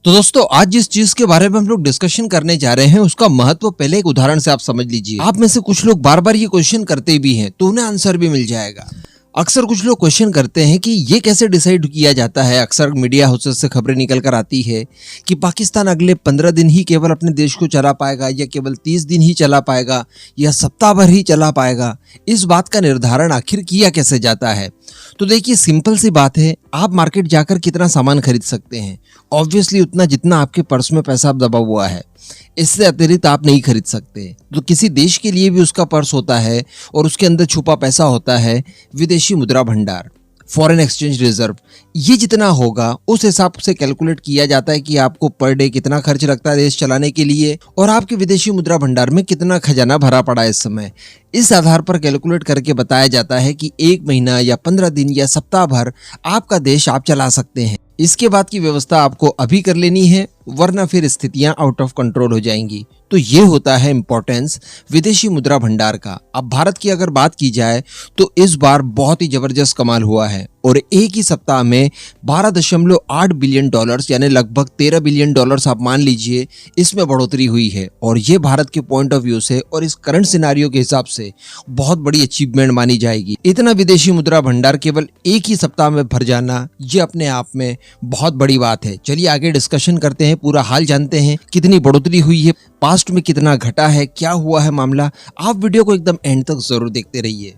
तो दोस्तों आज जिस चीज के बारे में हम लोग डिस्कशन करने जा रहे हैं उसका महत्व पहले एक उदाहरण से आप समझ लीजिए। आप में से कुछ लोग बार बार ये क्वेश्चन करते भी हैं तो उन्हें आंसर भी मिल जाएगा। अक्सर कुछ लोग क्वेश्चन करते हैं कि ये कैसे डिसाइड किया जाता है। अक्सर मीडिया हाउसेस से खबरें निकल कर आती है कि पाकिस्तान अगले 15 दिन ही केवल अपने देश को चला पाएगा या केवल 30 दिन ही चला पाएगा या सप्ताह भर ही चला पाएगा। इस बात का निर्धारण आखिर किया कैसे जाता है? तो देखिए सिंपल सी बात है, आप मार्केट जाकर कितना सामान खरीद सकते हैं? ऑब्वियसली उतना जितना आपके पर्स में पैसा दबा हुआ है, इससे अतिरिक्त आप नहीं खरीद सकते। तो किसी देश के लिए भी उसका पर्स होता है और उसके अंदर छुपा पैसा होता है विदेशी मुद्रा भंडार, फॉरेन एक्सचेंज रिजर्व। ये जितना होगा उस हिसाब से कैलकुलेट किया जाता है कि आपको पर डे कितना खर्च लगता है देश चलाने के लिए और आपके विदेशी मुद्रा भंडार में कितना खजाना भरा पड़ा है इस समय। इस आधार पर कैलकुलेट करके बताया जाता है कि 1 महीना या 15 दिन या सप्ताह भर आपका देश आप चला सकते हैं। इसके बाद की व्यवस्था आपको अभी कर लेनी है, वरना फिर स्थितियां आउट ऑफ कंट्रोल हो जाएंगी। तो ये होता है इंपॉर्टेंस विदेशी मुद्रा भंडार का। अब भारत की अगर बात की जाए तो इस बार बहुत ही जबरदस्त कमाल हुआ है और एक ही सप्ताह में 12.8 बिलियन डॉलर्स यानी लगभग 13 बिलियन डॉलर्स आप मान लीजिए इसमें बढ़ोतरी हुई है। और ये भारत के पॉइंट ऑफ व्यू से और इस करंट सिनेरियो के हिसाब से बहुत बड़ी अचीवमेंट मानी जाएगी। इतना विदेशी मुद्रा भंडार केवल एक ही सप्ताह में भर जाना ये अपने आप में बहुत बड़ी बात है। चलिए आगे डिस्कशन करते हैं, पूरा हाल जानते हैं, कितनी बढ़ोतरी हुई है, पास्ट में कितना घटा है, क्या हुआ है मामला। आप वीडियो को एकदम एंड तक जरूर देखते रहिए।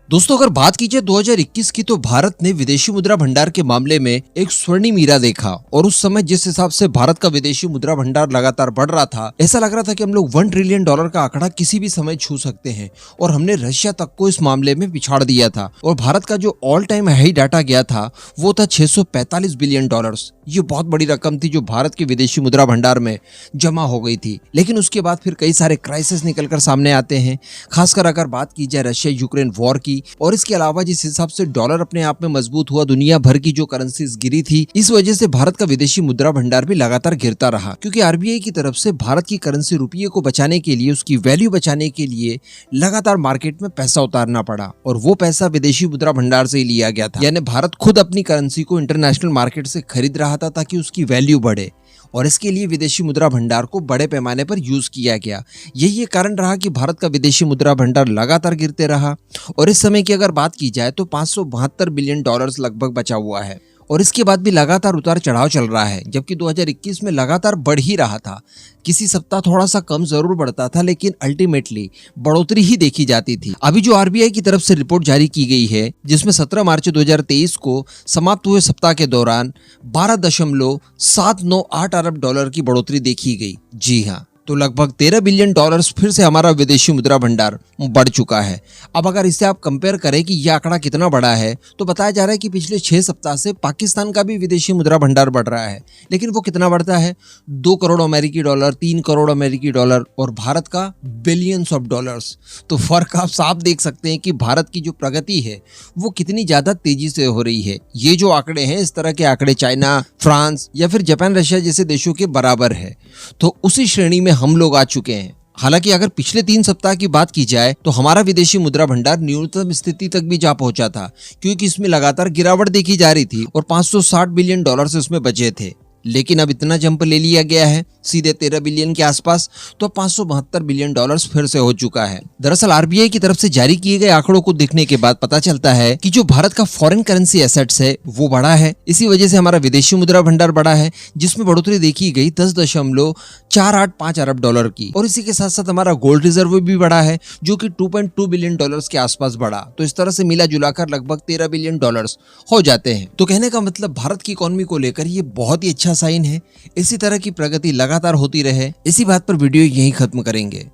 दोस्तों अगर बात कीजिए 2021 की तो भारत ने विदेशी मुद्रा भंडार के मामले में एक स्वर्णिम ईरा देखा। और उस समय जिस हिसाब से भारत का विदेशी मुद्रा भंडार लगातार बढ़ रहा था, ऐसा लग रहा था कि हम लोग 1 ट्रिलियन डॉलर का आंकड़ा किसी भी समय छू सकते हैं और हमने रशिया तक को इस मामले में पिछाड़ दिया था। और भारत का जो ऑल टाइम हाई डाटा गया था वो था 645 बिलियन डॉलर्स। ये बहुत बड़ी रकम थी जो भारत के विदेशी मुद्रा भंडार में जमा हो गई थी। लेकिन उसके बाद फिर कई सारे क्राइसिस निकलकर सामने आते हैं, खासकर अगर बात की जाए रशिया यूक्रेन वॉर की। और इसके अलावा जिस हिसाब से डॉलर अपने आप में मजबूत हुआ, दुनिया भर की जो करेंसीज गिरी थी, इस वजह से भारत का विदेशी मुद्रा भंडार भी लगातार गिरता रहा। क्योंकि आरबीआई की तरफ से भारत की करेंसी रुपये को बचाने के लिए, उसकी वैल्यू बचाने के लिए लगातार मार्केट में पैसा उतारना पड़ा और वो पैसा विदेशी मुद्रा भंडार से ही लिया गया था। यानी भारत खुद अपनी करेंसी को इंटरनेशनल मार्केट से खरीद रहा था ताकि उसकी वैल्यू बढ़े और इसके लिए विदेशी मुद्रा भंडार को बड़े पैमाने पर यूज किया गया। यही कारण रहा कि भारत का विदेशी मुद्रा भंडार लगातार गिरते रहा। और इस समय की अगर बात की जाए तो 572 बिलियन डॉलर्स लगभग बचा हुआ है और इसके बाद भी लगातार उतार चढ़ाव चल रहा है। जबकि 2021 में लगातार बढ़ ही रहा था, किसी सप्ताह थोड़ा सा कम जरूर बढ़ता था लेकिन अल्टीमेटली बढ़ोतरी ही देखी जाती थी। अभी जो आरबीआई की तरफ से रिपोर्ट जारी की गई है जिसमें 17 मार्च 2023 को समाप्त हुए सप्ताह के दौरान 12.798 अरब डॉलर की बढ़ोतरी देखी गई। जी हाँ, तो लगभग 13 बिलियन डॉलर्स फिर से हमारा विदेशी मुद्रा भंडार बढ़ चुका है। अब अगर इससे आप कंपेयर करें कि यह आंकड़ा कितना बड़ा है तो बताया जा रहा है कि पिछले 6 सप्ताह से पाकिस्तान का भी विदेशी मुद्रा भंडार बढ़ रहा है। लेकिन वो कितना बढ़ता है? 2 करोड़ अमेरिकी डॉलर, 3 करोड़ अमेरिकी डॉलर और भारत का बिलियंस ऑफ डॉलर्स। तो फर्क आप साफ देख सकते हैं कि भारत की जो प्रगति है वो कितनी ज्यादा तेजी से हो रही है। ये जो आंकड़े हैं, इस तरह के आंकड़े चाइना, फ्रांस या फिर जापान, रशिया जैसे देशों के बराबर है। तो उसी श्रेणी में हम लोग आ चुके हैं। हालांकि अगर पिछले 3 सप्ताह की बात की जाए तो हमारा विदेशी मुद्रा भंडार न्यूनतम स्थिति तक भी जा पहुंचा था, क्योंकि इसमें लगातार गिरावट देखी जा रही थी और 560 बिलियन डॉलर इसमें बचे थे। लेकिन अब इतना जंप ले लिया गया है सीधे 13 बिलियन के आसपास, तो 572 बिलियन डॉलर्स फिर से हो चुका है। दरअसल आरबीआई की तरफ से जारी किए गए आंकड़ों को देखने के बाद पता चलता है कि जो भारत का फॉरेन करेंसी एसेट्स है वो बढ़ा है। इसी वजह से हमारा विदेशी मुद्रा भंडार बढ़ा है, जिसमें बढ़ोतरी देखी गई 10.485 अरब डॉलर की। और इसी के साथ साथ हमारा गोल्ड रिजर्व भी बढ़ा है जो कि 2.2 बिलियन डॉलर्स के आसपास बढ़ा। तो इस तरह से मिला जुलाकर लगभग 13 बिलियन डॉलर्स हो जाते हैं। तो कहने का मतलब भारत की इकोनॉमी को लेकर ये बहुत ही अच्छा साइन है। इसी तरह की प्रगति लगातार होती रहे, इसी बात पर वीडियो यहीं खत्म करेंगे।